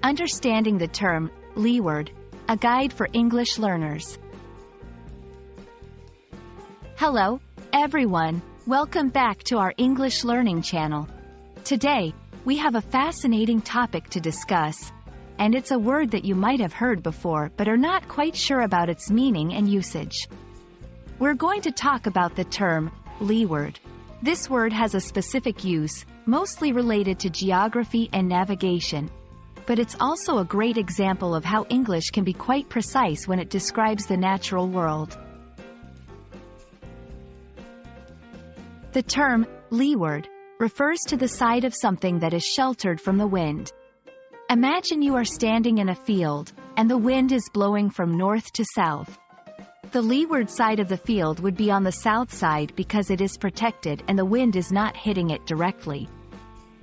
Understanding the term, Leeward, a guide for English learners. Hello, everyone. Welcome back to our English learning channel. Today, we have a fascinating topic to discuss, and it's a word that you might have heard before but are not quite sure about its meaning and usage. We're going to talk about the term, Leeward. This word has a specific use, mostly related to geography and navigation, but it's also a great example of how English can be quite precise when it describes the natural world. The term, leeward, refers to the side of something that is sheltered from the wind. Imagine you are standing in a field, and the wind is blowing from north to south. The leeward side of the field would be on the south side because it is protected and the wind is not hitting it directly.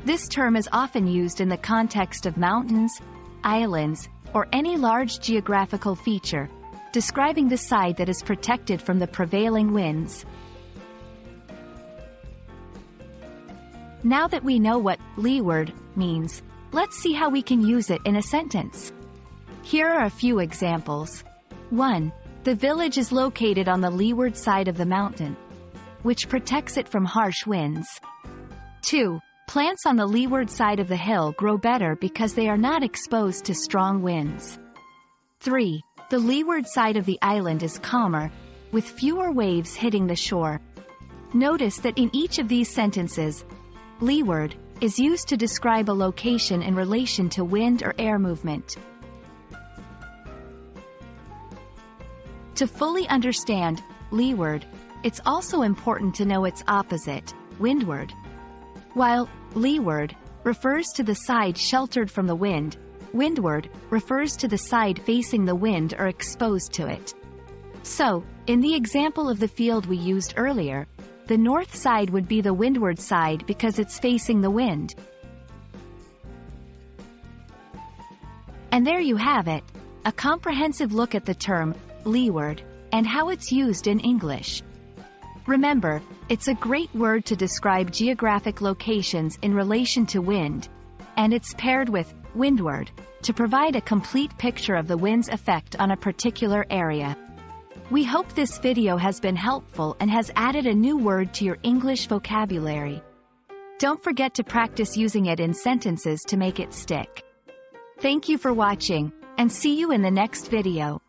This term is often used in the context of mountains, islands, or any large geographical feature, describing the side that is protected from the prevailing winds. Now that we know what leeward means, let's see how we can use it in a sentence. Here are a few examples. 1. The village is located on the leeward side of the mountain, which protects it from harsh winds. 2. Plants on the leeward side of the hill grow better because they are not exposed to strong winds. 3. The leeward side of the island is calmer, with fewer waves hitting the shore. Notice that in each of these sentences, leeward is used to describe a location in relation to wind or air movement. To fully understand leeward, it's also important to know its opposite, windward. While leeward refers to the side sheltered from the wind, windward refers to the side facing the wind or exposed to it. So, in the example of the field we used earlier, the north side would be the windward side because it's facing the wind. And there you have it, a comprehensive look at the term, leeward, and how it's used in English. Remember, it's a great word to describe geographic locations in relation to wind, and it's paired with windward to provide a complete picture of the wind's effect on a particular area. We hope this video has been helpful and has added a new word to your English vocabulary. Don't forget to practice using it in sentences to make it stick. Thank you for watching, and see you in the next video.